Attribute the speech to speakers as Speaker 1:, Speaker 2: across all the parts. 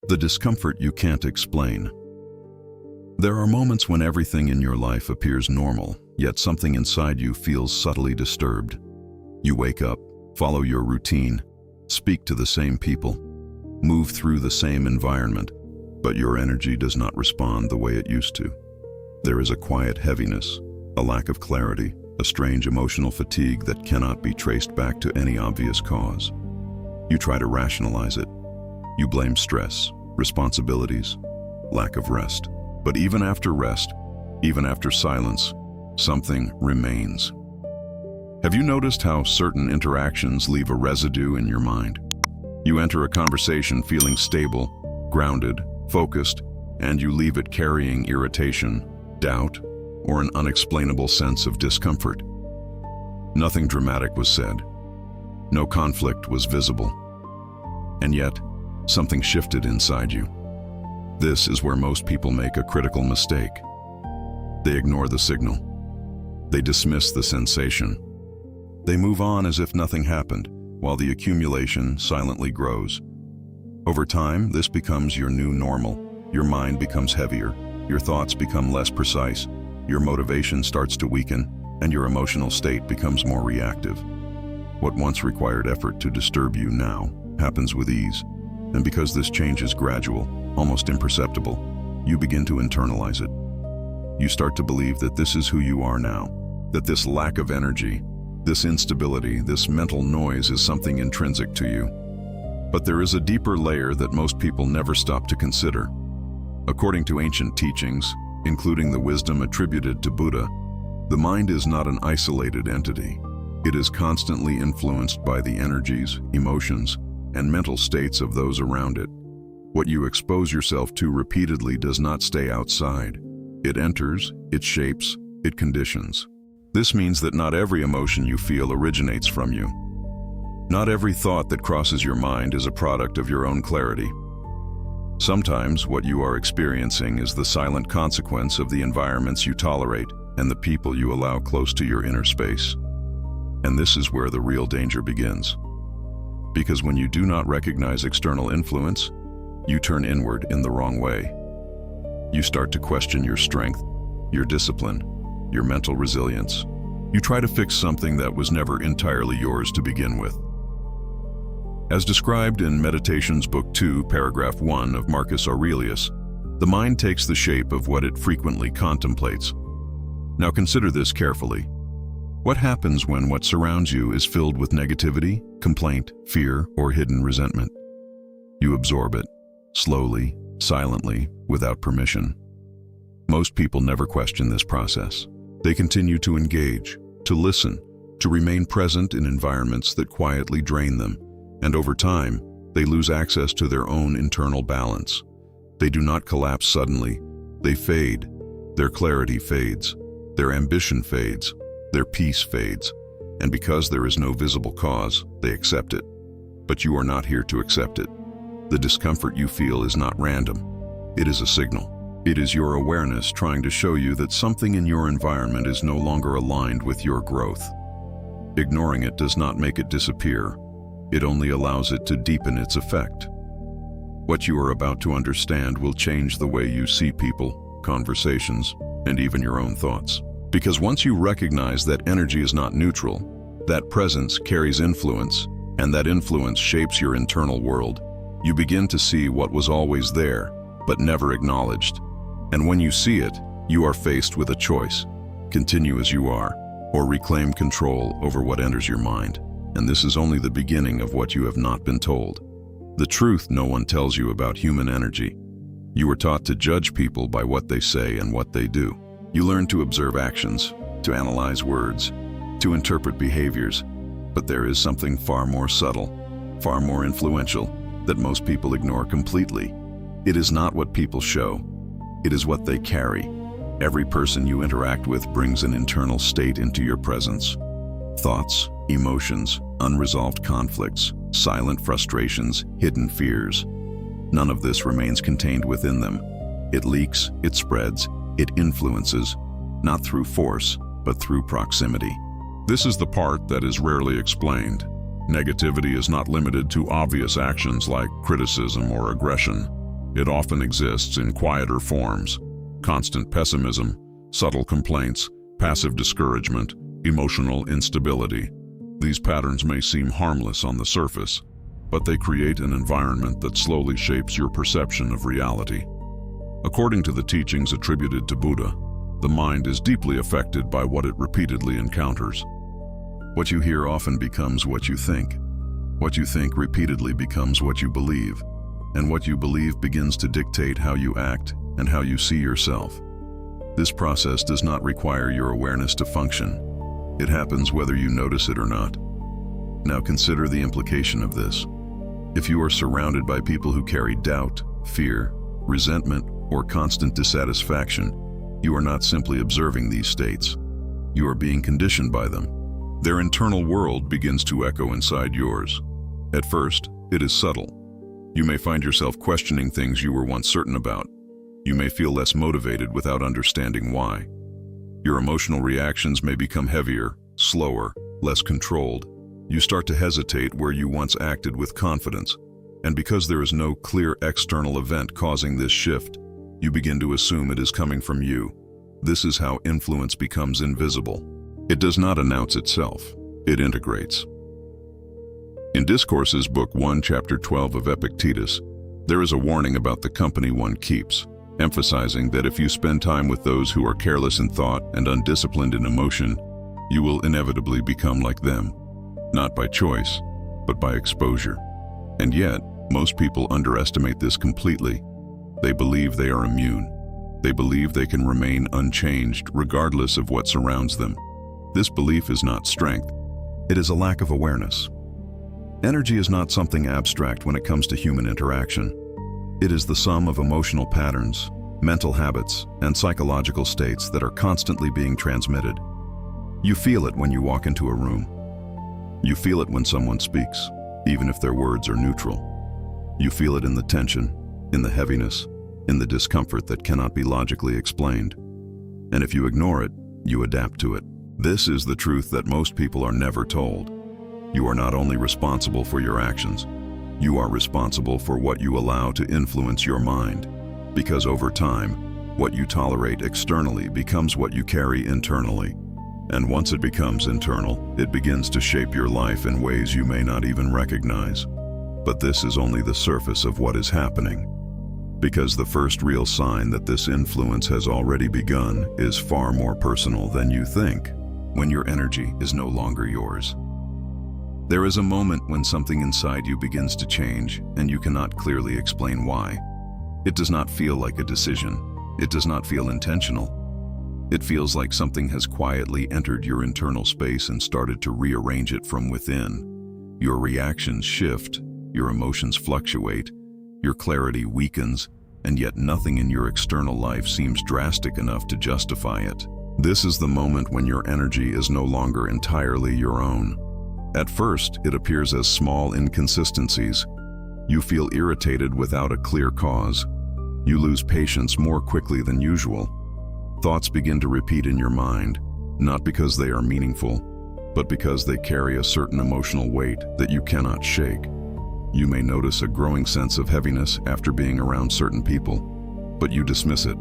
Speaker 1: The discomfort you can't explain. There are moments when everything in your life appears normal, yet something inside you feels subtly disturbed. You wake up, follow your routine, speak to the same people, move through the same environment, but your energy does not respond the way it used to. There is a quiet heaviness, a lack of clarity, a strange emotional fatigue that cannot be traced back to any obvious cause. You try to rationalize it. You blame stress, responsibilities, lack of rest. But even after rest, even after silence, something remains. Have you noticed how certain interactions leave a residue in your mind? You enter a conversation feeling stable, grounded, focused, and you leave it carrying irritation, doubt, or an unexplainable sense of discomfort. Nothing dramatic was said. No conflict was visible. And yet, something shifted inside you. This is where most people make a critical mistake. They ignore the signal. They dismiss the sensation. They move on as if nothing happened, while the accumulation silently grows. Over time, this becomes your new normal. Your mind becomes heavier, your thoughts become less precise, your motivation starts to weaken, and your emotional state becomes more reactive. What once required effort to disturb you now happens with ease. And because this change is gradual, almost imperceptible, you begin to internalize it. You start to believe that this is who you are now, that this lack of energy, this instability, this mental noise is something intrinsic to you. But there is a deeper layer that most people never stop to consider. According to ancient teachings, including the wisdom attributed to Buddha, the mind is not an isolated entity. It is constantly influenced by the energies, emotions, and mental states of those around it. What you expose yourself to repeatedly does not stay outside. It enters, it shapes, it conditions. This means that not every emotion you feel originates from you. Not every thought that crosses your mind is a product of your own clarity. Sometimes what you are experiencing is the silent consequence of the environments you tolerate and the people you allow close to your inner space. And this is where the real danger begins. Because when you do not recognize external influence, you turn inward in the wrong way. You start to question your strength, your discipline, your mental resilience. You try to fix something that was never entirely yours to begin with. As described in Meditations Book 2, Paragraph 1 of Marcus Aurelius, the mind takes the shape of what it frequently contemplates. Now consider this carefully. What happens when what surrounds you is filled with negativity, complaint, fear, or hidden resentment? You absorb it, slowly, silently, without permission. Most people never question this process. They continue to engage, to listen, to remain present in environments that quietly drain them, and over time, they lose access to their own internal balance. They do not collapse suddenly. They fade. Their clarity fades. Their ambition fades. Their peace fades, and because there is no visible cause, they accept it. But you are not here to accept it. The discomfort you feel is not random. It is a signal. It is your awareness trying to show you that something in your environment is no longer aligned with your growth. Ignoring it does not make it disappear. It only allows it to deepen its effect. What you are about to understand will change the way you see people, conversations, and even your own thoughts. Because once you recognize that energy is not neutral, that presence carries influence, and that influence shapes your internal world, you begin to see what was always there, but never acknowledged. And when you see it, you are faced with a choice: continue as you are, or reclaim control over what enters your mind. And this is only the beginning of what you have not been told. The truth no one tells you about human energy. You were taught to judge people by what they say and what they do. You learn to observe actions, to analyze words, to interpret behaviors, but there is something far more subtle, far more influential, that most people ignore completely. It is not what people show, it is what they carry. Every person you interact with brings an internal state into your presence. Thoughts, emotions, unresolved conflicts, silent frustrations, hidden fears. None of this remains contained within them. It leaks, it spreads, it influences, not through force, but through proximity.
Speaker 2: This is the part that is rarely explained. Negativity is not limited to obvious actions like criticism or aggression. It often exists in quieter forms: constant pessimism, subtle complaints, passive discouragement, emotional instability. These patterns may seem harmless on the surface, but they create an environment that slowly shapes your perception of reality. According to the teachings attributed to Buddha, the mind is deeply affected by what it repeatedly encounters. What you hear often becomes what you think. What you think repeatedly becomes what you believe, and what you believe begins to dictate how you act and how you see yourself. This process does not require your awareness to function. It happens whether you notice it or not. Now consider the implication of this. If you are surrounded by people who carry doubt, fear, resentment, or constant dissatisfaction, you are not simply observing these states. You are being conditioned by them. Their internal world begins to echo inside yours. At first, it is subtle. You may find yourself questioning things you were once certain about. You may feel less motivated without understanding why. Your emotional reactions may become heavier, slower, less controlled. You start to hesitate where you once acted with confidence. And because there is no clear external event causing this shift, you begin to assume it is coming from you. This is how influence becomes invisible. It does not announce itself, it integrates. In Discourses, Book 1, Chapter 12 of Epictetus, there is a warning about the company one keeps, emphasizing that if you spend time with those who are careless in thought and undisciplined in emotion, you will inevitably become like them, not by choice, but by exposure. And yet, most people underestimate this completely. They believe they are immune. They believe they can remain unchanged regardless of what surrounds them. This belief is not strength. It is a lack of awareness. Energy is not something abstract when it comes to human interaction. It is the sum of emotional patterns, mental habits, and psychological states that are constantly being transmitted. You feel it when you walk into a room. You feel it when someone speaks, even if their words are neutral. You feel it in the tension, in the heaviness, in the discomfort that cannot be logically explained. And if you ignore it, you adapt to it. This is the truth that most people are never told. You are not only responsible for your actions, you are responsible for what you allow to influence your mind. Because over time, what you tolerate externally becomes what you carry internally. And once it becomes internal, it begins to shape your life in ways you may not even recognize. But this is only the surface of what is happening. Because the first real sign that this influence has already begun is far more personal than you think, when your energy is no longer yours. There is a moment when something inside you begins to change, and you cannot clearly explain why. It does not feel like a decision. It does not feel intentional. It feels like something has quietly entered your internal space and started to rearrange it from within. Your reactions shift, your emotions fluctuate, your clarity weakens, and yet nothing in your external life seems drastic enough to justify it. This is the moment when your energy is no longer entirely your own. At first, it appears as small inconsistencies. You feel irritated without a clear cause. You lose patience more quickly than usual. Thoughts begin to repeat in your mind, not because they are meaningful, but because they carry a certain emotional weight that you cannot shake. You may notice a growing sense of heaviness after being around certain people, but you dismiss it.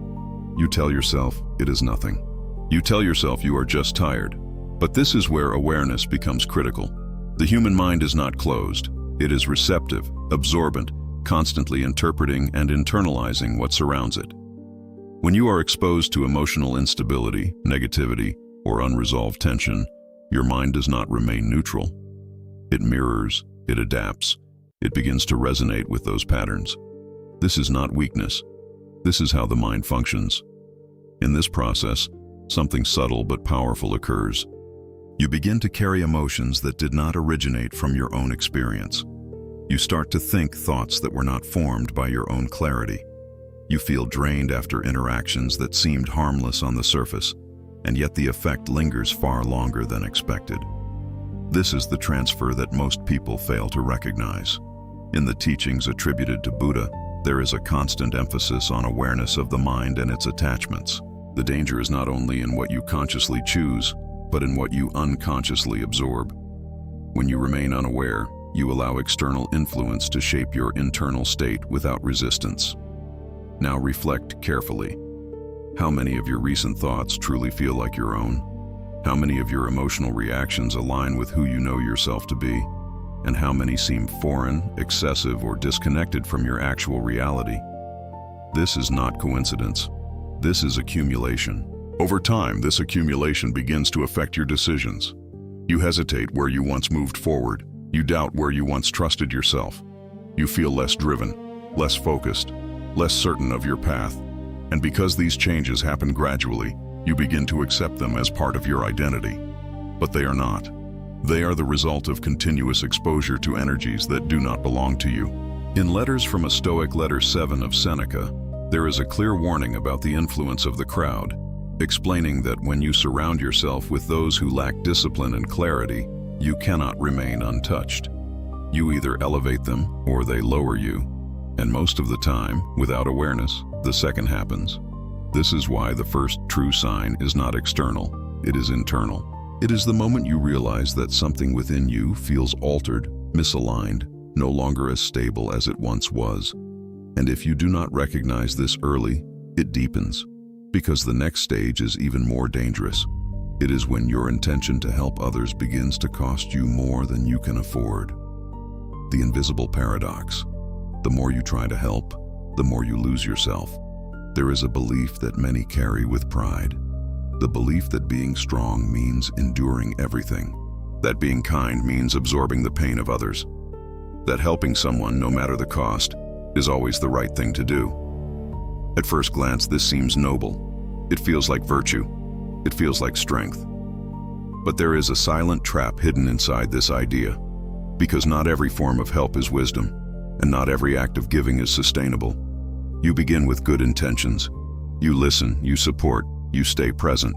Speaker 2: You tell yourself it is nothing. You tell yourself you are just tired. But this is where awareness becomes critical. The human mind is not closed. It is receptive, absorbent, constantly interpreting and internalizing what surrounds it. When you are exposed to emotional instability, negativity, or unresolved tension, your mind does not remain neutral. It mirrors, it adapts, it begins to resonate with those patterns. This is not weakness. This is how the mind functions. In this process, something subtle but powerful occurs. You begin to carry emotions that did not originate from your own experience. You start to think thoughts that were not formed by your own clarity. You feel drained after interactions that seemed harmless on the surface, and yet the effect lingers far longer than expected. This is the transfer that most people fail to recognize. In the teachings attributed to Buddha, there is a constant emphasis on awareness of the mind and its attachments. The danger is not only in what you consciously choose, but in what you unconsciously absorb. When you remain unaware, you allow external influence to shape your internal state without resistance.
Speaker 1: Now reflect carefully. How many of your recent thoughts truly feel like your own? How many of your emotional reactions align with who you know yourself to be? And how many seem foreign, excessive, or disconnected from your actual reality? This is not coincidence. This is accumulation. Over time, this accumulation begins to affect your decisions. You hesitate where you once moved forward. You doubt where you once trusted yourself. You feel less driven, less focused, less certain of your path. And because these changes happen gradually, you begin to accept them as part of your identity. But they are not. They are the result of continuous exposure to energies that do not belong to you. In Letters from a Stoic, Letter 7 of Seneca, there is a clear warning about the influence of the crowd, explaining that when you surround yourself with those who lack discipline and clarity, you cannot remain untouched. You either elevate them or they lower you, and most of the time, without awareness, the second happens. This is why the first true sign is not external, it is internal. It is the moment you realize that something within you feels altered, misaligned, no longer as stable as it once was. And if you do not recognize this early, it deepens, because the next stage is even more dangerous. It is when your intention to help others begins to cost you more than you can afford. The invisible paradox. The more you try to help, the more you lose yourself. There is a belief that many carry with pride. The belief that being strong means enduring everything. That being kind means absorbing the pain of others. That helping someone, no matter the cost, is always the right thing to do. At first glance, this seems noble. It feels like virtue. It feels like strength. But there is a silent trap hidden inside this idea. Because not every form of help is wisdom, and not every act of giving is sustainable. You begin with good intentions. You listen, you support, you stay present.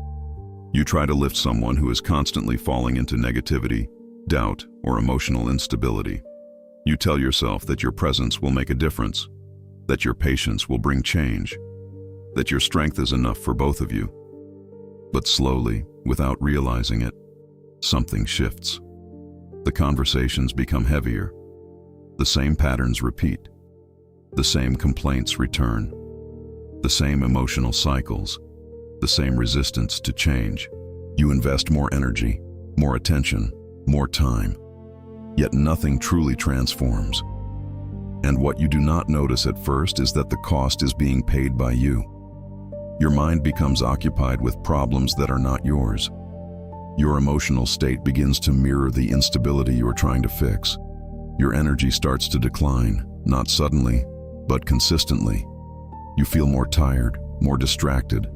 Speaker 1: You try to lift someone who is constantly falling into negativity, doubt, or emotional instability. You tell yourself that your presence will make a difference, that your patience will bring change, that your strength is enough for both of you. But slowly, without realizing it, something shifts. The conversations become heavier. The same patterns repeat. The same complaints return. The same emotional cycles. The same resistance to change. You invest more energy, more attention, more time. Yet nothing truly transforms. And what you do not notice at first is that the cost is being paid by you. Your mind becomes occupied with problems that are not yours. Your emotional state begins to mirror the instability you are trying to fix. Your energy starts to decline, not suddenly, but consistently. You feel more tired, more distracted,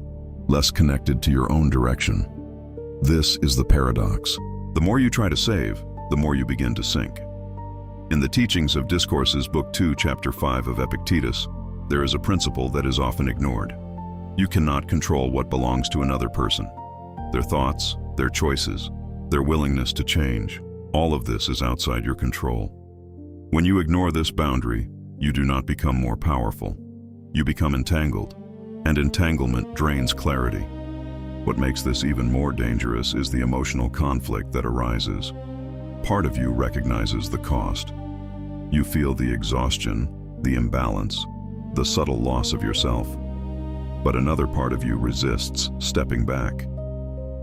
Speaker 1: less connected to your own direction. This is the paradox. The more you try to save, the more you begin to sink. In the Teachings of Discourses, Book 2, Chapter 5 of Epictetus, there is a principle that is often ignored. You cannot control what belongs to another person. Their thoughts, their choices, their willingness to change, all of this is outside your control. When you ignore this boundary, you do not become more powerful. You become entangled, and entanglement drains clarity. What makes this even more dangerous is the emotional conflict that arises. Part of you recognizes the cost. You feel the exhaustion, the imbalance, the subtle loss of yourself. But another part of you resists stepping back.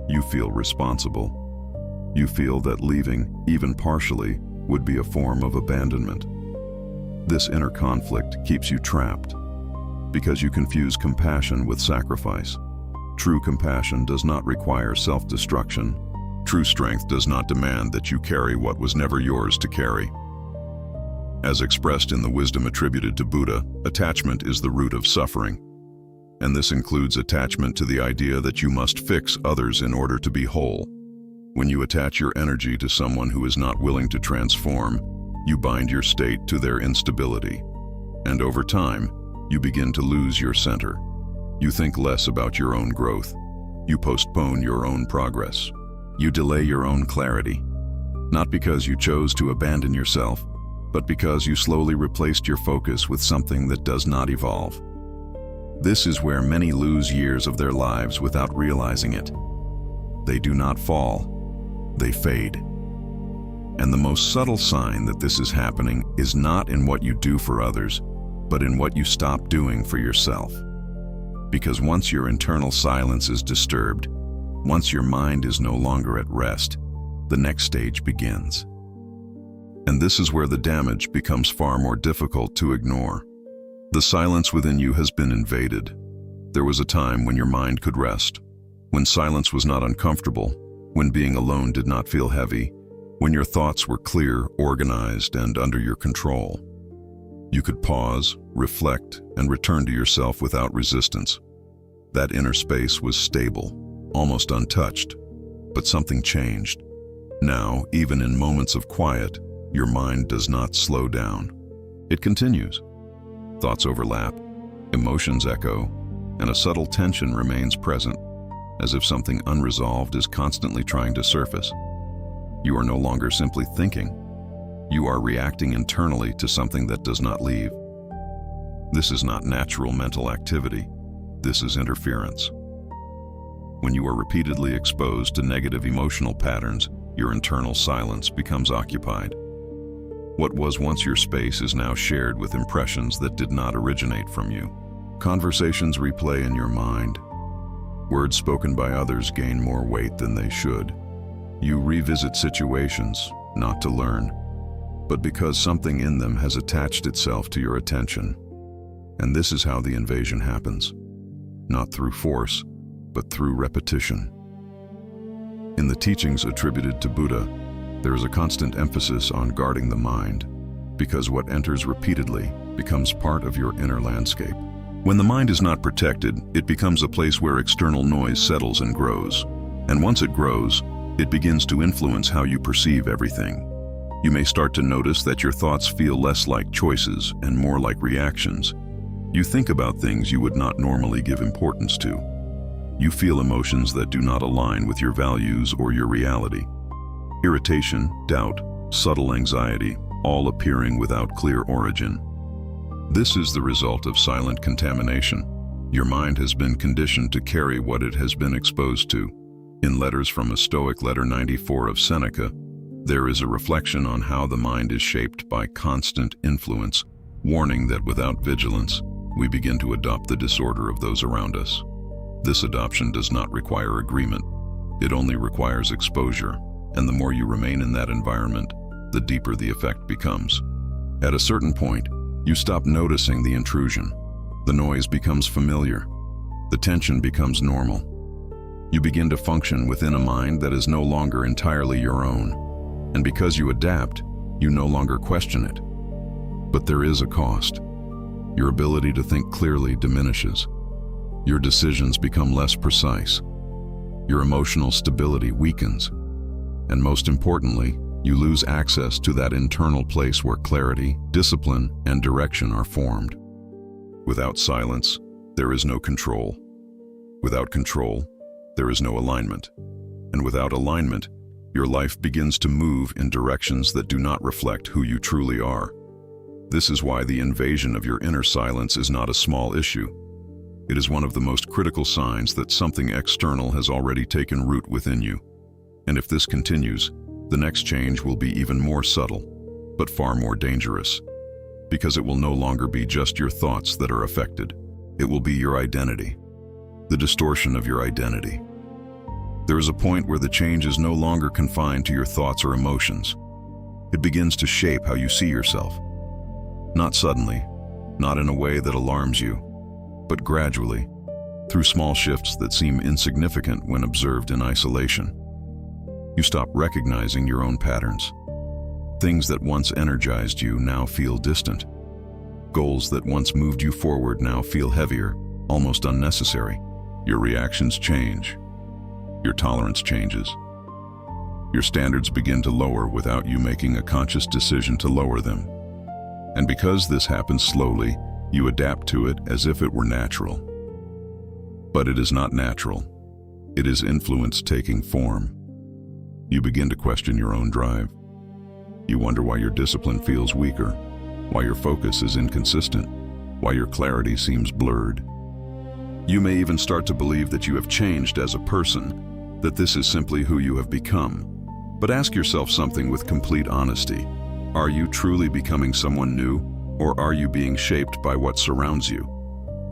Speaker 1: You feel responsible. You feel that leaving, even partially, would be a form of abandonment. This inner conflict keeps you trapped because you confuse compassion with sacrifice. True compassion does not require self-destruction. True strength does not demand that you carry what was never yours to carry. As expressed in the wisdom attributed to Buddha, attachment is the root of suffering. And this includes attachment to the idea that you must fix others in order to be whole. When you attach your energy to someone who is not willing to transform, you bind your state to their instability. And over time, you begin to lose your center. You think less about your own growth. You postpone your own progress. You delay your own clarity. Not because you chose to abandon yourself, but because you slowly replaced your focus with something that does not evolve. This is where many lose years of their lives without realizing it. They do not fall, they fade. And the most subtle sign that this is happening is not in what you do for others, but in what you stop doing for yourself. Because once your internal silence is disturbed, once your mind is no longer at rest, the next stage begins. And this is where the damage becomes far more difficult to ignore. The silence within you has been invaded. There was a time when your mind could rest, when silence was not uncomfortable, when being alone did not feel heavy, when your thoughts were clear, organized, and under your control. You could pause, reflect, and return to yourself without resistance. That inner space was stable, almost untouched, but something changed. Now, even in moments of quiet, your mind does not slow down. It continues. Thoughts overlap, emotions echo, and a subtle tension remains present, as if something unresolved is constantly trying to surface. You are no longer simply thinking. You are reacting internally to something that does not leave. This is not natural mental activity. This is interference. When you are repeatedly exposed to negative emotional patterns, your internal silence becomes occupied. What was once your space is now shared with impressions that did not originate from you. Conversations replay in your mind. Words spoken by others gain more weight than they should. You revisit situations, not to learn, but because something in them has attached itself to your attention. And this is how the invasion happens. Not through force, but through repetition. In the teachings attributed to Buddha, there is a constant emphasis on guarding the mind, because what enters repeatedly becomes part of your inner landscape. When the mind is not protected, it becomes a place where external noise settles and grows. And once it grows, it begins to influence how you perceive everything. You may start to notice that your thoughts feel less like choices and more like reactions. You think about things you would not normally give importance to. You feel emotions that do not align with your values or your reality. Irritation, doubt, subtle anxiety, all appearing without clear origin. This is the result of silent contamination. Your mind has been conditioned to carry what it has been exposed to. In Letters from a Stoic, letter 94 of Seneca, there is a reflection on how the mind is shaped by constant influence, warning that without vigilance, we begin to adopt the disorder of those around us. This adoption does not require agreement. It only requires exposure, and the more you remain in that environment, the deeper the effect becomes. At a certain point, you stop noticing the intrusion. The noise becomes familiar. The tension becomes normal. You begin to function within a mind that is no longer entirely your own. And because you adapt, you no longer question it. But there is a cost. Your ability to think clearly diminishes. Your decisions become less precise. Your emotional stability weakens. And most importantly, you lose access to that internal place where clarity, discipline, and direction are formed. Without silence, there is no control. Without control, there is no alignment. And without alignment, your life begins to move in directions that do not reflect who you truly are. This is why the invasion of your inner silence is not a small issue. It is one of the most critical signs that something external has already taken root within you. And if this continues, the next change will be even more subtle, but far more dangerous. Because it will no longer be just your thoughts that are affected. It will be your identity. The distortion of your identity. There is a point where the change is no longer confined to your thoughts or emotions. It begins to shape how you see yourself. Not suddenly, not in a way that alarms you, but gradually, through small shifts that seem insignificant when observed in isolation. You stop recognizing your own patterns. Things that once energized you now feel distant. Goals that once moved you forward now feel heavier, almost unnecessary. Your reactions change. Your tolerance changes. Your standards begin to lower without you making a conscious decision to lower them. And because this happens slowly, you adapt to it as if it were natural. But it is not natural. It is influence taking form. You begin to question your own drive. You wonder why your discipline feels weaker, why your focus is inconsistent, why your clarity seems blurred. You may even start to believe that you have changed as a person, that this is simply who you have become. But ask yourself something with complete honesty. Are you truly becoming someone new, Or are you being shaped by what surrounds you?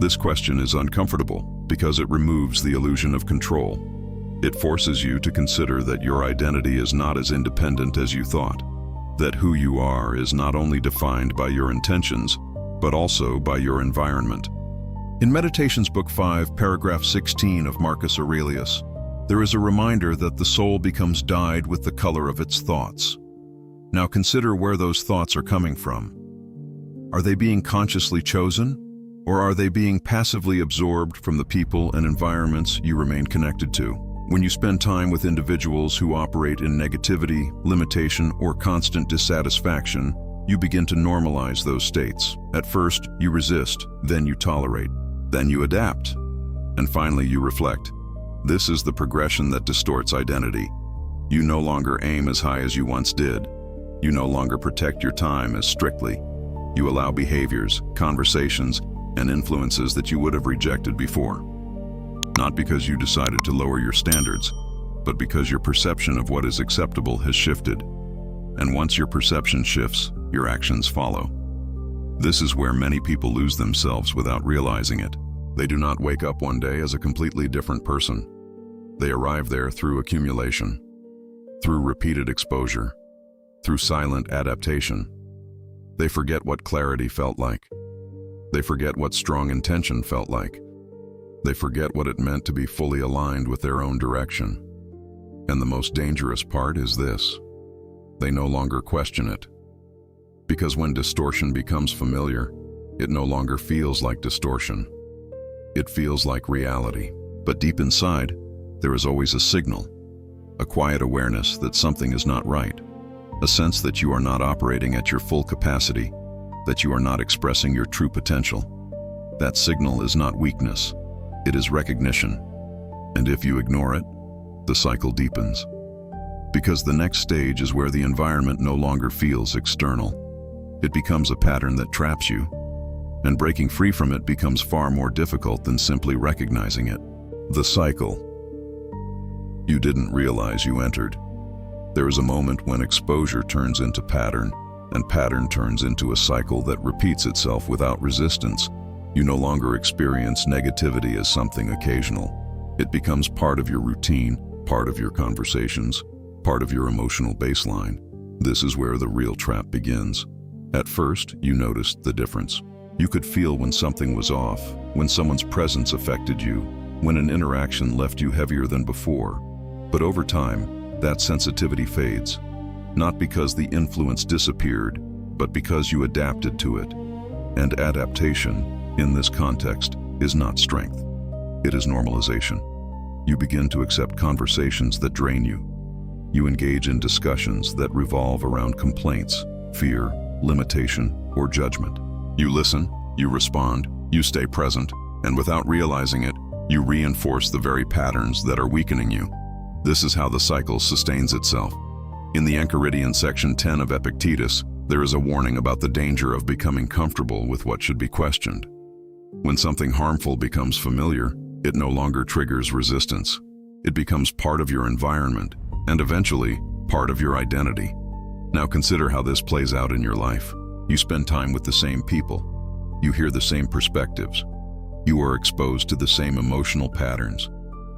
Speaker 1: This question is uncomfortable because it removes the illusion of control. It forces you to consider that your identity is not as independent as you thought, that who you are is not only defined by your intentions, but also by your environment. In Meditations Book 5, paragraph 16 of Marcus Aurelius, there is a reminder that the soul becomes dyed with the color of its thoughts. Now consider where those thoughts are coming from. Are they being consciously chosen, or are they being passively absorbed from the people and environments you remain connected to? When you spend time with individuals who operate in negativity, limitation, or constant dissatisfaction, you begin to normalize those states. At first, you resist, then you tolerate, then you adapt, and finally you reflect. This is the progression that distorts identity. You no longer aim as high as you once did. You no longer protect your time as strictly. You allow behaviors, conversations, and influences that you would have rejected before. Not because you decided to lower your standards, but because your perception of what is acceptable has shifted. And once your perception shifts, your actions follow. This is where many people lose themselves without realizing it. They do not wake up one day as a completely different person. They arrive there through accumulation, through repeated exposure, through silent adaptation. They forget what clarity felt like. They forget what strong intention felt like. They forget what it meant to be fully aligned with their own direction. And the most dangerous part is this: they no longer question it. Because when distortion becomes familiar, it no longer feels like distortion. It feels like reality. But deep inside, there is always a signal, a quiet awareness that something is not right, a sense that you are not operating at your full capacity, that you are not expressing your true potential. That signal is not weakness, it is recognition. And if you ignore it, the cycle deepens. Because the next stage is where the environment no longer feels external. It becomes a pattern that traps you, and breaking free from it becomes far more difficult than simply recognizing it. The cycle. You didn't realize you entered. There is a moment when exposure turns into pattern, and pattern turns into a cycle that repeats itself without resistance. You no longer experience negativity as something occasional. It becomes part of your routine, part of your conversations, part of your emotional baseline. This is where the real trap begins. At first, you noticed the difference. You could feel when something was off, when someone's presence affected you, when an interaction left you heavier than before. But over time, that sensitivity fades. Not because the influence disappeared, but because you adapted to it. And adaptation, in this context, is not strength. It is normalization. You begin to accept conversations that drain you. You engage in discussions that revolve around complaints, fear, limitation, or judgment. You listen, you respond, you stay present, and without realizing it, you reinforce the very patterns that are weakening you. This is how the cycle sustains itself. In the Enchiridion section 10 of Epictetus, there is a warning about the danger of becoming comfortable with what should be questioned. When something harmful becomes familiar, it no longer triggers resistance. It becomes part of your environment, and eventually, part of your identity. Now consider how this plays out in your life. You spend time with the same people. You hear the same perspectives. You are exposed to the same emotional patterns.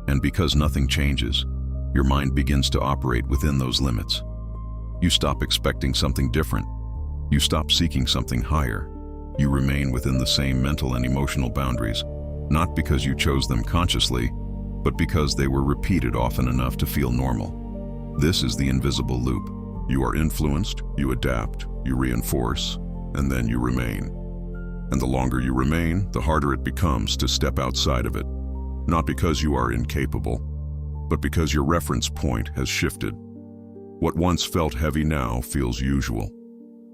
Speaker 1: And because nothing changes, your mind begins to operate within those limits. You stop expecting something different. You stop seeking something higher. You remain within the same mental and emotional boundaries, not because you chose them consciously, but because they were repeated often enough to feel normal. This is the invisible loop. You are influenced, you adapt, you reinforce, and then you remain. And the longer you remain, the harder it becomes to step outside of it. Not because you are incapable, but because your reference point has shifted. What once felt heavy now feels usual.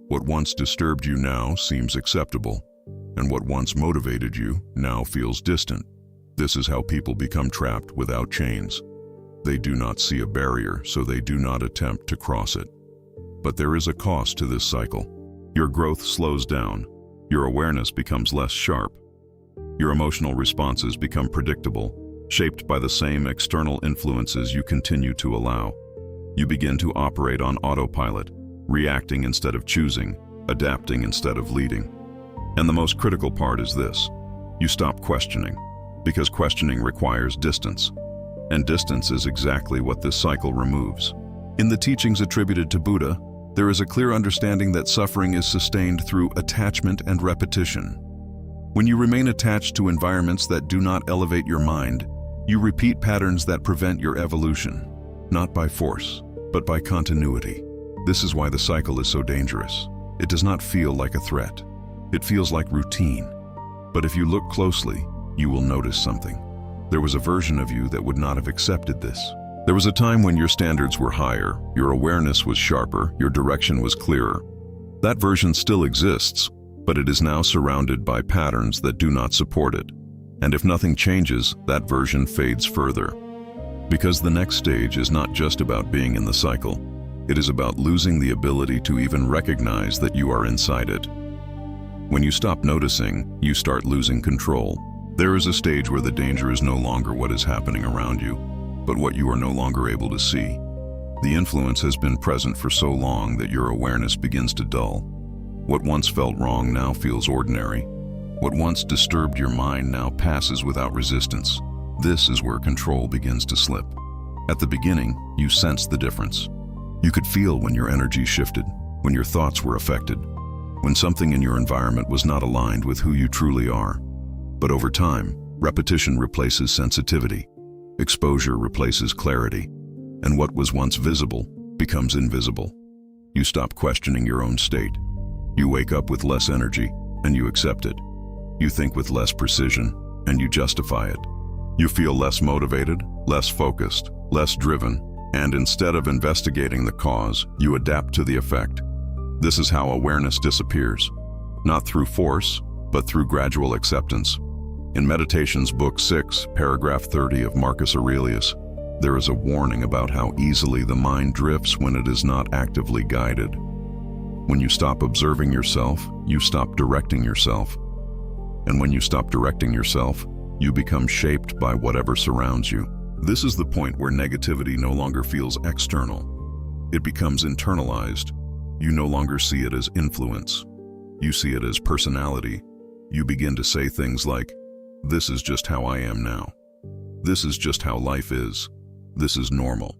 Speaker 1: What once disturbed you now seems acceptable. And what once motivated you now feels distant. This is how people become trapped without chains. They do not see a barrier, so they do not attempt to cross it. But there is a cost to this cycle. Your growth slows down. Your awareness becomes less sharp. Your emotional responses become predictable, shaped by the same external influences you continue to allow. You begin to operate on autopilot, reacting instead of choosing, adapting instead of leading. And the most critical part is this: you stop questioning, because questioning requires distance. And distance is exactly what this cycle removes. In the teachings attributed to Buddha, there is a clear understanding that suffering is sustained through attachment and repetition. When you remain attached to environments that do not elevate your mind, you repeat patterns that prevent your evolution, not by force, but by continuity. This is why the cycle is so dangerous. It does not feel like a threat. It feels like routine. But if you look closely, you will notice something. There was a version of you that would not have accepted this. There was a time when your standards were higher, your awareness was sharper, your direction was clearer. That version still exists, but it is now surrounded by patterns that do not support it. And if nothing changes, that version fades further. Because the next stage is not just about being in the cycle. It is about losing the ability to even recognize that you are inside it. When you stop noticing, you start losing control. There is a stage where the danger is no longer what is happening around you, but what you are no longer able to see. The influence has been present for so long that your awareness begins to dull. What once felt wrong now feels ordinary. What once disturbed your mind now passes without resistance. This is where control begins to slip. At the beginning, you sensed the difference. You could feel when your energy shifted, when your thoughts were affected, when something in your environment was not aligned with who you truly are. But over time, repetition replaces sensitivity. Exposure replaces clarity, and what was once visible becomes invisible. You stop questioning your own state. You wake up with less energy, and you accept it. You think with less precision, and you justify it. You feel less motivated, less focused, less driven, and instead of investigating the cause, you adapt to the effect. This is how awareness disappears, not through force, but through gradual acceptance. In Meditations Book 6, paragraph 30 of Marcus Aurelius, there is a warning about how easily the mind drifts when it is not actively guided. When you stop observing yourself, you stop directing yourself. And when you stop directing yourself, you become shaped by whatever surrounds you. This is the point where negativity no longer feels external. It becomes internalized. You no longer see it as influence. You see it as personality. You begin to say things like, "This is just how I am now. This is just how life is. This is normal."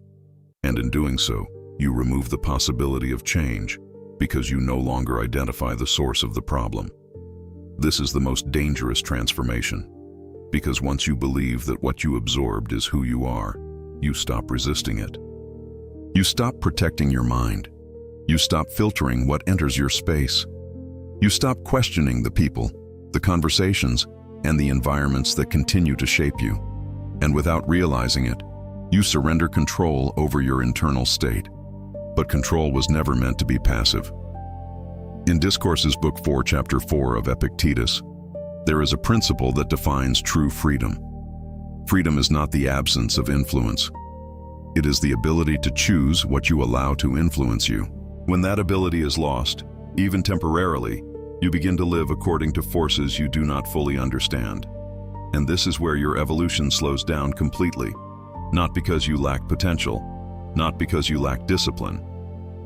Speaker 1: And in doing so, you remove the possibility of change because you no longer identify the source of the problem. This is the most dangerous transformation, because once you believe that what you absorbed is who you are, you stop resisting it. You stop protecting your mind. You stop filtering what enters your space. You stop questioning the people, the conversations, and the environments that continue to shape you. And without realizing it, you surrender control over your internal state. But control was never meant to be passive. In Discourses Book 4, Chapter 4 of Epictetus, there is a principle that defines true freedom. Freedom is not the absence of influence. It is the ability to choose what you allow to influence you. When that ability is lost, even temporarily, you begin to live according to forces you do not fully understand. And this is where your evolution slows down completely, not because you lack potential, not because you lack discipline,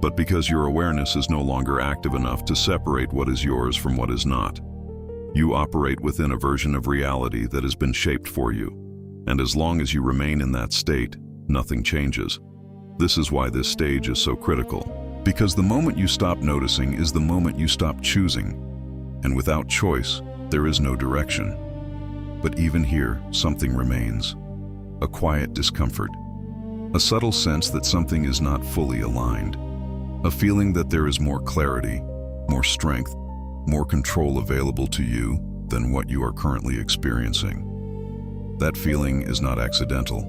Speaker 1: but because your awareness is no longer active enough to separate what is yours from what is not. You operate within a version of reality that has been shaped for you, and as long as you remain in that state, nothing changes. This is why this stage is so critical, because the moment you stop noticing is the moment you stop choosing, and without choice, there is no direction. But even here, something remains. A quiet discomfort, a subtle sense that something is not fully aligned, a feeling that there is more clarity, more strength, more control available to you than what you are currently experiencing. That feeling is not accidental.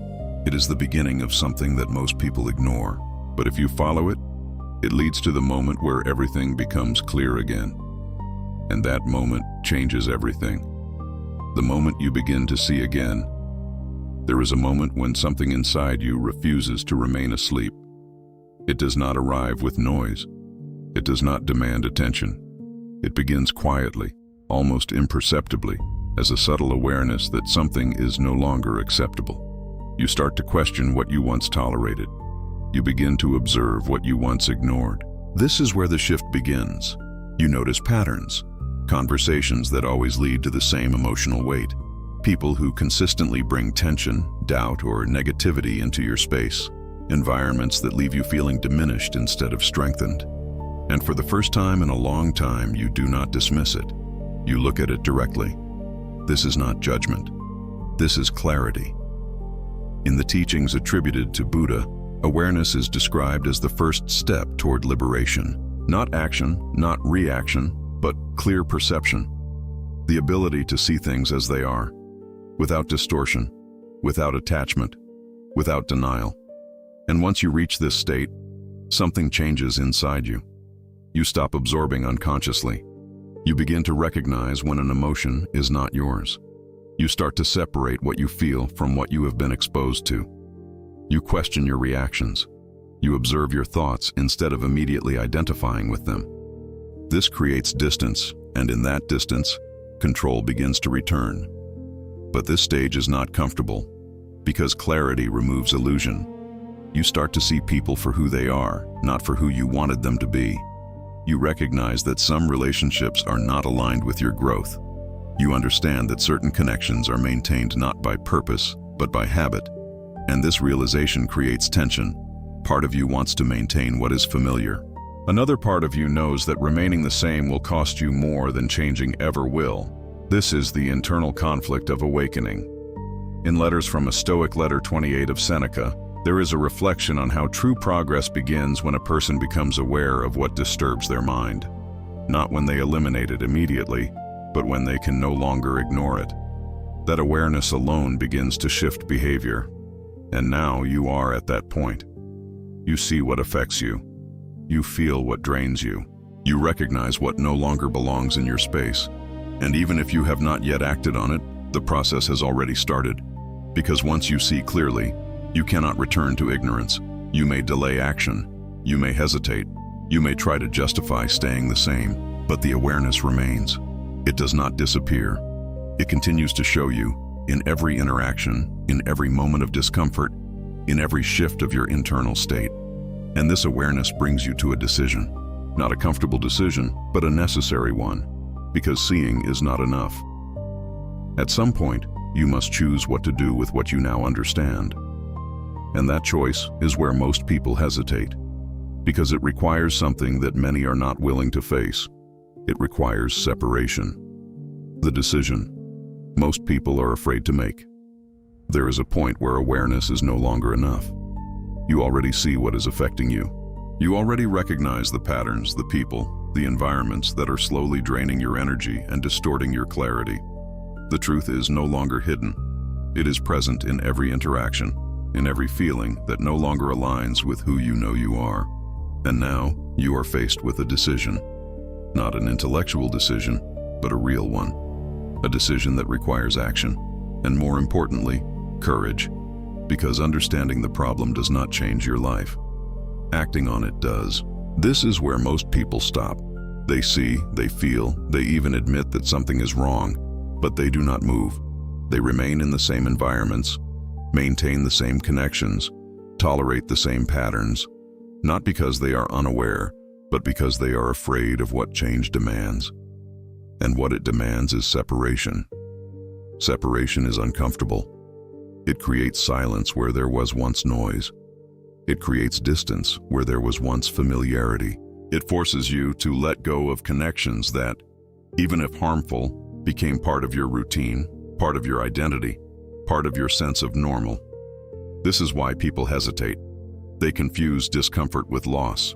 Speaker 1: It is the beginning of something that most people ignore. But if you follow it, it leads to the moment where everything becomes clear again. And that moment changes everything. The moment you begin to see again. There is a moment when something inside you refuses to remain asleep. It does not arrive with noise. It does not demand attention. It begins quietly, almost imperceptibly, as a subtle awareness that something is no longer acceptable. You start to question what you once tolerated. You begin to observe what you once ignored. This is where the shift begins. You notice patterns, Conversations that always lead to the same emotional weight. People who consistently bring tension, doubt, or negativity into your space. Environments that leave you feeling diminished instead of strengthened. And for the first time in a long time, you do not dismiss it. You look at it directly. This is not judgment. This is clarity. In the teachings attributed to Buddha, awareness is described as the first step toward liberation. Not action, not reaction, but clear perception. The ability to see things as they are, without distortion, without attachment, without denial. And once you reach this state, something changes inside you. You stop absorbing unconsciously. You begin to recognize when an emotion is not yours. You start to separate what you feel from what you have been exposed to. You question your reactions. You observe your thoughts instead of immediately identifying with them. This creates distance, and in that distance, control begins to return. But this stage is not comfortable, because clarity removes illusion. You start to see people for who they are, not for who you wanted them to be. You recognize that some relationships are not aligned with your growth. You understand that certain connections are maintained not by purpose, but by habit. And this realization creates tension. Part of you wants to maintain what is familiar. Another part of you knows that remaining the same will cost you more than changing ever will. This is the internal conflict of awakening. In Letters from a Stoic, Letter 28 of Seneca, there is a reflection on how true progress begins when a person becomes aware of what disturbs their mind. Not when they eliminate it immediately, but when they can no longer ignore it. That awareness alone begins to shift behavior. And now you are at that point. You see what affects you. You feel what drains you. You recognize what no longer belongs in your space. And even if you have not yet acted on it, the process has already started. Because once you see clearly, you cannot return to ignorance. You may delay action. You may hesitate. You may try to justify staying the same, but the awareness remains. It does not disappear. It continues to show you, in every interaction, in every moment of discomfort, in every shift of your internal state. And this awareness brings you to a decision. Not a comfortable decision, but a necessary one. Because seeing is not enough. At some point, you must choose what to do with what you now understand. And that choice is where most people hesitate, because it requires something that many are not willing to face. It requires separation. The decision most people are afraid to make. There is a point where awareness is no longer enough. You already see what is affecting you. You already recognize the patterns, the people, the environments that are slowly draining your energy and distorting your clarity. The truth is no longer hidden. It is present in every interaction, in every feeling that no longer aligns with who you know you are. And now, you are faced with a decision. Not an intellectual decision, but a real one. A decision that requires action, and more importantly, courage. Because understanding the problem does not change your life. Acting on it does. This is where most people stop. They see, they feel, they even admit that something is wrong, but they do not move. They remain in the same environments, maintain the same connections, tolerate the same patterns, not because they are unaware, but because they are afraid of what change demands. And what it demands is separation. Separation is uncomfortable. It creates silence where there was once noise. It creates distance where there was once familiarity. It forces you to let go of connections that, even if harmful, became part of your routine, part of your identity, part of your sense of normal. This is why people hesitate. They confuse discomfort with loss.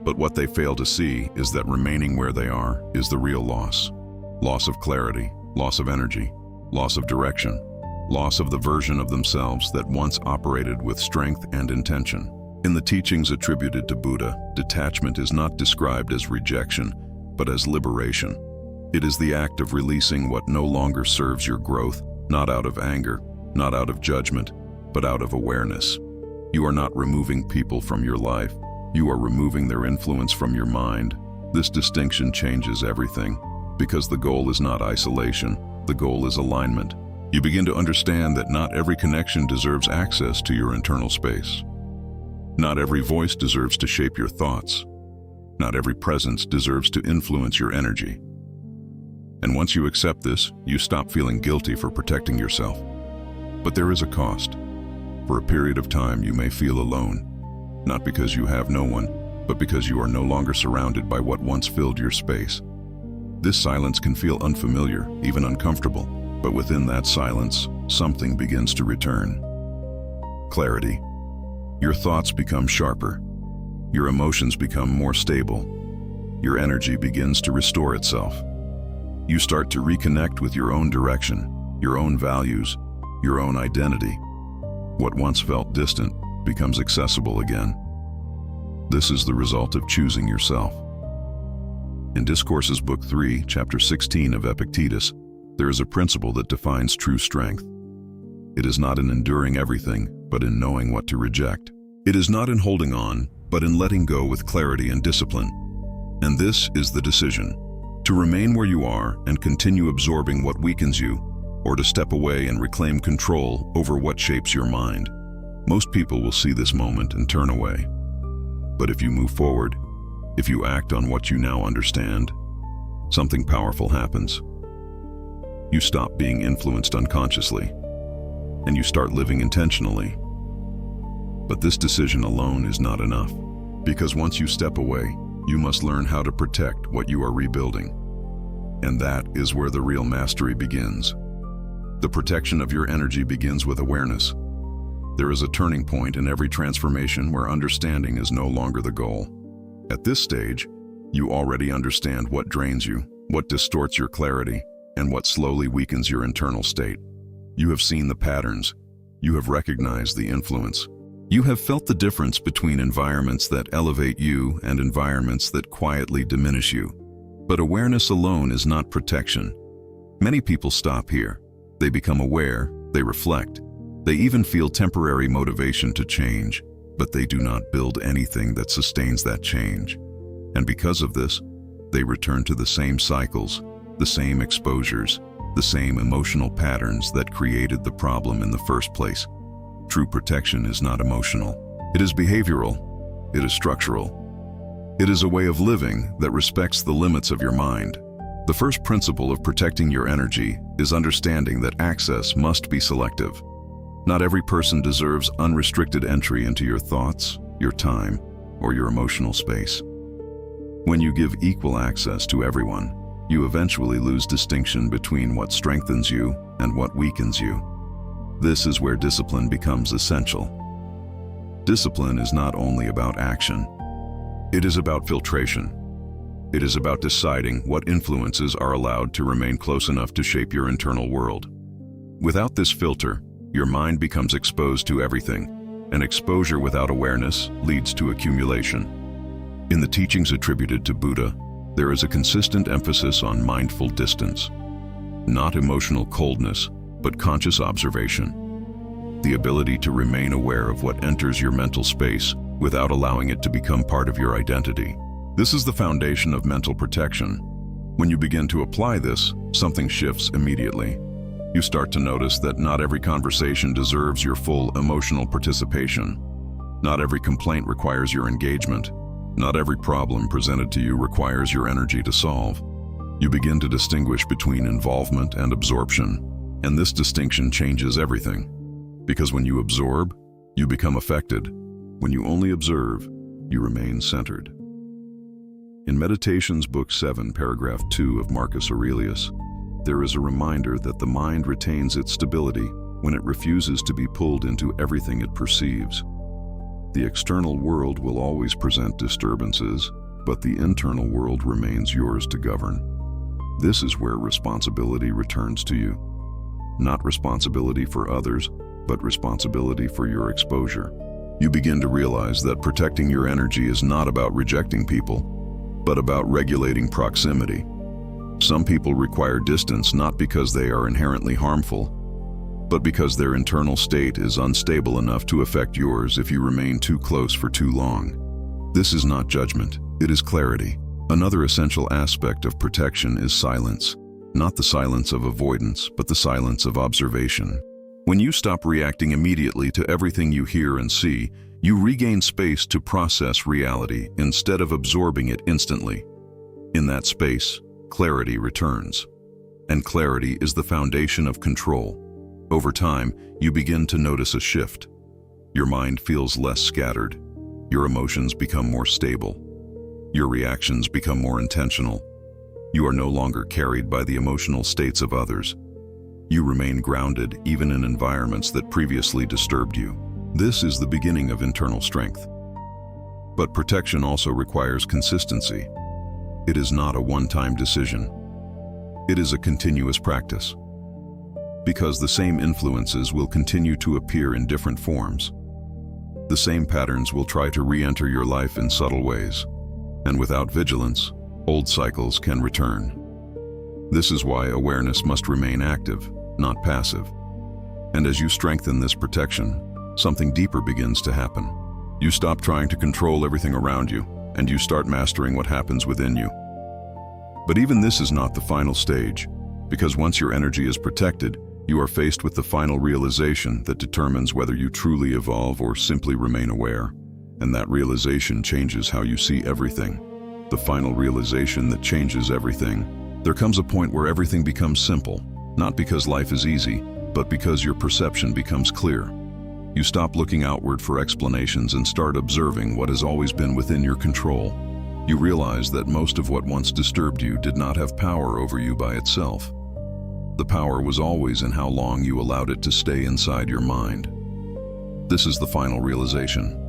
Speaker 1: But what they fail to see is that remaining where they are is the real loss. Loss of clarity, loss of energy, loss of direction, loss of the version of themselves that once operated with strength and intention. In the teachings attributed to Buddha, detachment is not described as rejection, but as liberation. It is the act of releasing what no longer serves your growth, not out of anger, not out of judgment, but out of awareness. You are not removing people from your life. You are removing their influence from your mind. This distinction changes everything, because the goal is not isolation, the goal is alignment. You begin to understand that not every connection deserves access to your internal space. Not every voice deserves to shape your thoughts. Not every presence deserves to influence your energy. And once you accept this, you stop feeling guilty for protecting yourself. But there is a cost. For a period of time, you may feel alone, not because you have no one, but because you are no longer surrounded by what once filled your space. This silence can feel unfamiliar, even uncomfortable, but within that silence, something begins to return. Clarity. Your thoughts become sharper. Your emotions become more stable. Your energy begins to restore itself. You start to reconnect with your own direction, your own values, your own identity. What once felt distant becomes accessible again. This is the result of choosing yourself. In Discourses Book 3, Chapter 16 of Epictetus, there is a principle that defines true strength. It is not in enduring everything, but in knowing what to reject. It is not in holding on, but in letting go with clarity and discipline. And this is the decision: to remain where you are and continue absorbing what weakens you, or to step away and reclaim control over what shapes your mind. Most people will see this moment and turn away. But if you move forward, if you act on what you now understand, something powerful happens. You stop being influenced unconsciously, and you start living intentionally. But this decision alone is not enough, because once you step away, you must learn how to protect what you are rebuilding. And that is where the real mastery begins. The protection of your energy begins with awareness. There is a turning point in every transformation where understanding is no longer the goal. At this stage, you already understand what drains you, what distorts your clarity, and what slowly weakens your internal state. You have seen the patterns. You have recognized the influence. You have felt the difference between environments that elevate you and environments that quietly diminish you. But awareness alone is not protection. Many people stop here. They become aware, they reflect, they even feel temporary motivation to change, but they do not build anything that sustains that change. And because of this, they return to the same cycles, the same exposures, the same emotional patterns that created the problem in the first place. True protection is not emotional. It is behavioral. It is structural. It is a way of living that respects the limits of your mind. The first principle of protecting your energy is understanding that access must be selective. Not every person deserves unrestricted entry into your thoughts, your time, or your emotional space. When you give equal access to everyone, you eventually lose distinction between what strengthens you and what weakens you. This is where discipline becomes essential. Discipline is not only about action. It is about filtration. It is about deciding what influences are allowed to remain close enough to shape your internal world. Without this filter, your mind becomes exposed to everything, and exposure without awareness leads to accumulation. In the teachings attributed to Buddha, there is a consistent emphasis on mindful distance. Not emotional coldness, but conscious observation. The ability to remain aware of what enters your mental space without allowing it to become part of your identity. This is the foundation of mental protection. When you begin to apply this, something shifts immediately. You start to notice that not every conversation deserves your full emotional participation. Not every complaint requires your engagement. Not every problem presented to you requires your energy to solve. You begin to distinguish between involvement and absorption, and this distinction changes everything. Because when you absorb, you become affected. When you only observe, you remain centered. In Meditations Book 7, Paragraph 2 of Marcus Aurelius, there is a reminder that the mind retains its stability when it refuses to be pulled into everything it perceives. The external world will always present disturbances, but the internal world remains yours to govern. This is where responsibility returns to you. Not responsibility for others, but responsibility for your exposure. You begin to realize that protecting your energy is not about rejecting people, but about regulating proximity. Some people require distance not because they are inherently harmful, but because their internal state is unstable enough to affect yours if you remain too close for too long. This is not judgment, it is clarity. Another essential aspect of protection is silence. Not the silence of avoidance, but the silence of observation. When you stop reacting immediately to everything you hear and see, you regain space to process reality instead of absorbing it instantly. In that space, clarity returns. and clarity is the foundation of control. Over time, you begin to notice a shift. Your mind feels less scattered. Your emotions become more stable. Your reactions become more intentional. You are no longer carried by the emotional states of others. You remain grounded even in environments that previously disturbed you. This is the beginning of internal strength. But protection also requires consistency. It is not a one-time decision. It is a continuous practice. Because the same influences will continue to appear in different forms. The same patterns will try to re-enter your life in subtle ways. And without vigilance, old cycles can return. This is why awareness must remain active, not passive. And as you strengthen this protection, something deeper begins to happen. You stop trying to control everything around you, and you start mastering what happens within you. But even this is not the final stage, because once your energy is protected, you are faced with the final realization that determines whether you truly evolve or simply remain aware. And that realization changes how you see everything. The final realization that changes everything. There comes a point where everything becomes simple, not because life is easy, but because your perception becomes clear. You stop looking outward for explanations and start observing what has always been within your control. You realize that most of what once disturbed you did not have power over you by itself. The power was always in how long you allowed it to stay inside your mind. This is the final realization.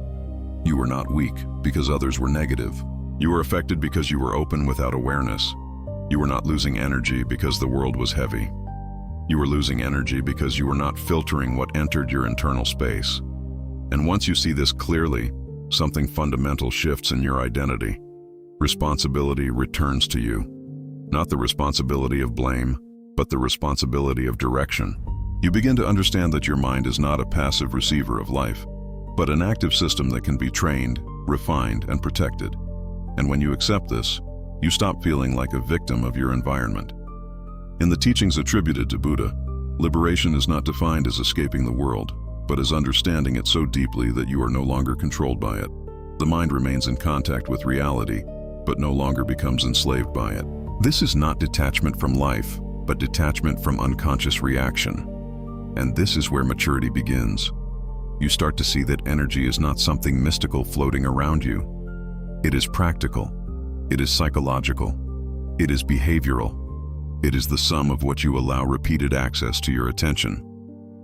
Speaker 1: You were not weak because others were negative. You were affected because you were open without awareness. You were not losing energy because the world was heavy. You were losing energy because you were not filtering what entered your internal space. And once you see this clearly, something fundamental shifts in your identity. Responsibility returns to you. Not the responsibility of blame, but the responsibility of direction. You begin to understand that your mind is not a passive receiver of life, but an active system that can be trained, refined, and protected. And when you accept this, you stop feeling like a victim of your environment. In the teachings attributed to Buddha, liberation is not defined as escaping the world, but as understanding it so deeply that you are no longer controlled by it. The mind remains in contact with reality, but no longer becomes enslaved by it. This is not detachment from life, but detachment from unconscious reaction. And this is where maturity begins. You start to see that energy is not something mystical floating around you. It is practical. It is psychological. It is behavioral. It is the sum of what you allow repeated access to your attention.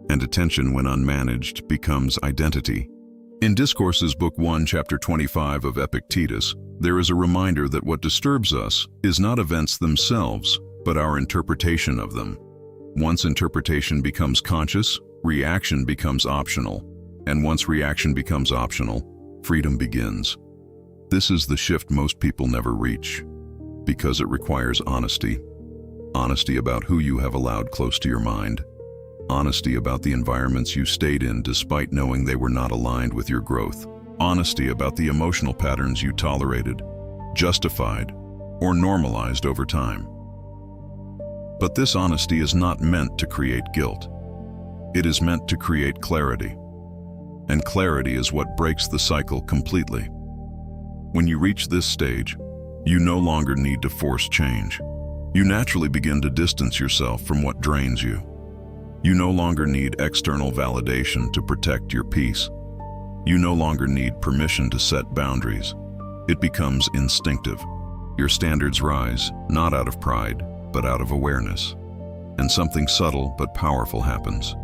Speaker 1: And attention, when unmanaged, becomes identity. In Discourses, Book 1, Chapter 25 of Epictetus, there is a reminder that what disturbs us is not events themselves, but our interpretation of them. Once interpretation becomes conscious, reaction becomes optional. And once reaction becomes optional, freedom begins. This is the shift most people never reach, because it requires honesty. Honesty about who you have allowed close to your mind. Honesty about the environments you stayed in despite knowing they were not aligned with your growth. Honesty about the emotional patterns you tolerated, justified, or normalized over time. But this honesty is not meant to create guilt. It is meant to create clarity. And clarity is what breaks the cycle completely. When you reach this stage, you no longer need to force change. You naturally begin to distance yourself from what drains you. You no longer need external validation to protect your peace. You no longer need permission to set boundaries. It becomes instinctive. Your standards rise, not out of pride, but out of awareness. And something subtle but powerful happens.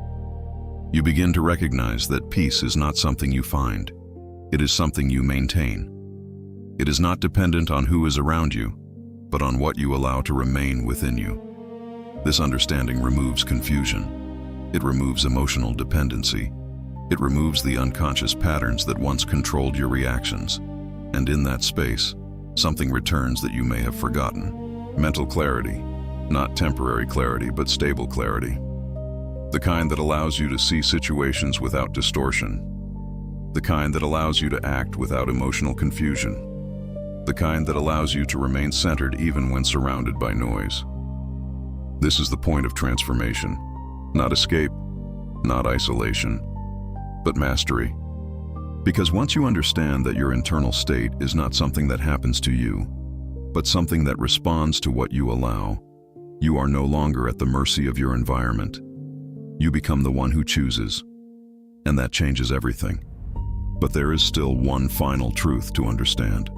Speaker 1: You begin to recognize that peace is not something you find. It is something you maintain. It is not dependent on who is around you, but on what you allow to remain within you. This understanding removes confusion. It removes emotional dependency. It removes the unconscious patterns that once controlled your reactions. And in that space, something returns that you may have forgotten. Mental clarity. Not temporary clarity, but stable clarity. The kind that allows you to see situations without distortion. The kind that allows you to act without emotional confusion. The kind that allows you to remain centered even when surrounded by noise. This is the point of transformation. Not escape, not isolation, but mastery. Because once you understand that your internal state is not something that happens to you, but something that responds to what you allow, You are no longer at the mercy of your environment. You become the one who chooses, and that changes everything. But there is still one final truth to understand,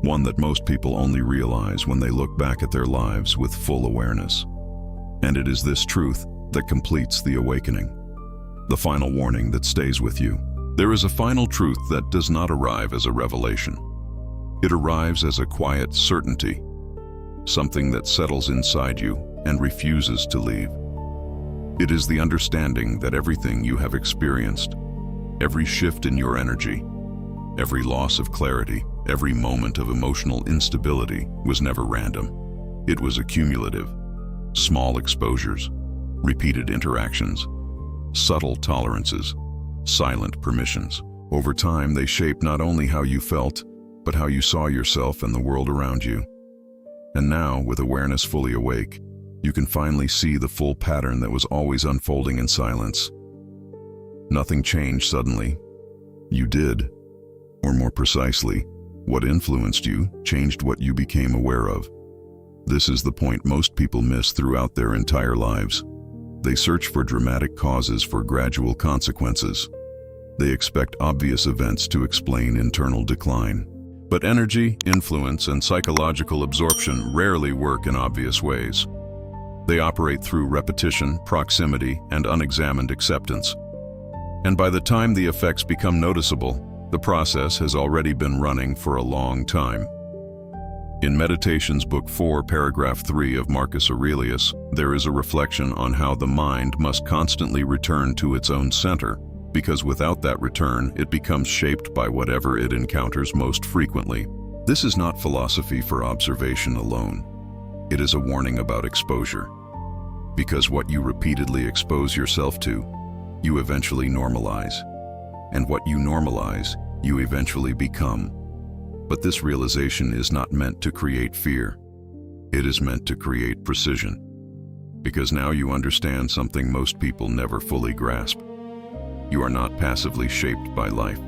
Speaker 1: one that most people only realize when they look back at their lives with full awareness. And it is this truth that completes the awakening, the final warning that stays with you. There is a final truth that does not arrive as a revelation. It arrives as a quiet certainty, something that settles inside you and refuses to leave. It is the understanding that everything you have experienced, every shift in your energy, every loss of clarity, every moment of emotional instability was never random. It was accumulative. Small exposures, repeated interactions, subtle tolerances, silent permissions. Over time, they shape not only how you felt, but how you saw yourself and the world around you. And now, with awareness fully awake, you can finally see the full pattern that was always unfolding in silence. Nothing changed suddenly. You did. Or more precisely, what influenced you changed what you became aware of. This is the point most people miss throughout their entire lives. They search for dramatic causes for gradual consequences. They expect obvious events to explain internal decline. But energy, influence, and psychological absorption rarely work in obvious ways. They operate through repetition, proximity, and unexamined acceptance. And by the time the effects become noticeable, the process has already been running for a long time. In Meditations Book 4, Paragraph 3 of Marcus Aurelius, there is a reflection on how the mind must constantly return to its own center, because without that return, it becomes shaped by whatever it encounters most frequently. This is not philosophy for observation alone. It is a warning about exposure. Because what you repeatedly expose yourself to, you eventually normalize. And what you normalize, you eventually become. But this realization is not meant to create fear. It is meant to create precision. Because now you understand something most people never fully grasp. You are not passively shaped by life.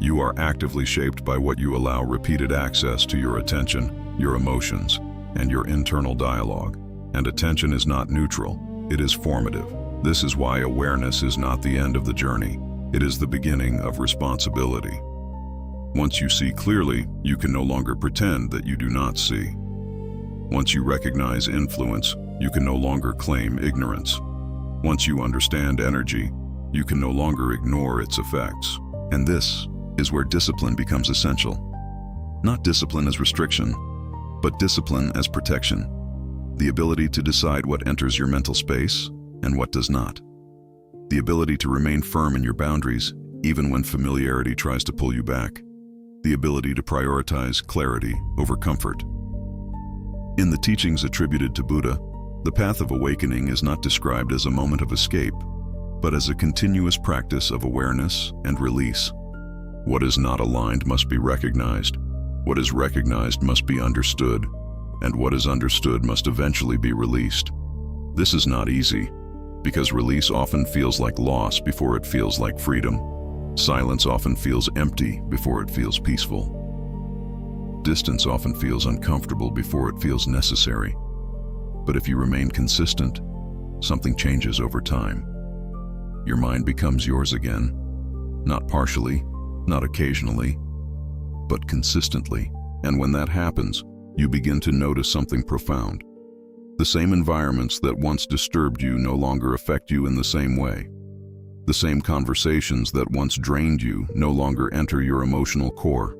Speaker 1: You are actively shaped by what you allow repeated access to your attention, your emotions, and your internal dialogue. And attention is not neutral, it is formative. This is why awareness is not the end of the journey. It is the beginning of responsibility. Once you see clearly, you can no longer pretend that you do not see. Once you recognize influence, you can no longer claim ignorance. Once you understand energy, you can no longer ignore its effects. And this is where discipline becomes essential. Not discipline as restriction, but discipline as protection. The ability to decide what enters your mental space and what does not. The ability to remain firm in your boundaries, even when familiarity tries to pull you back. The ability to prioritize clarity over comfort. In the teachings attributed to Buddha, the path of awakening is not described as a moment of escape, but as a continuous practice of awareness and release. What is not aligned must be recognized. What is recognized must be understood, and what is understood must eventually be released. This is not easy, because release often feels like loss before it feels like freedom. Silence often feels empty before it feels peaceful. Distance often feels uncomfortable before it feels necessary. But if you remain consistent, something changes over time. Your mind becomes yours again, not partially, not occasionally, but consistently. And when that happens, you begin to notice something profound. The same environments that once disturbed you no longer affect you in the same way. The same conversations that once drained you no longer enter your emotional core.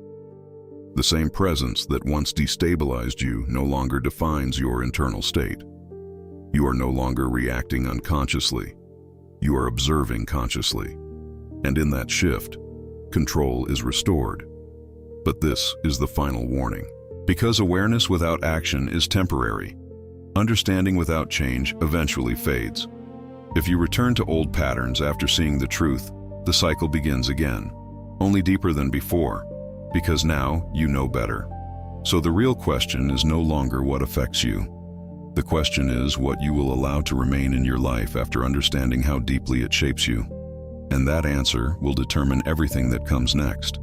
Speaker 1: The same presence that once destabilized you no longer defines your internal state. You are no longer reacting unconsciously. You are observing consciously. And in that shift, control is restored. But this is the final warning. Because awareness without action is temporary, understanding without change eventually fades. If you return to old patterns after seeing the truth, the cycle begins again, only deeper than before, because now you know better. So the real question is no longer what affects you. The question is what you will allow to remain in your life after understanding how deeply it shapes you. And that answer will determine everything that comes next.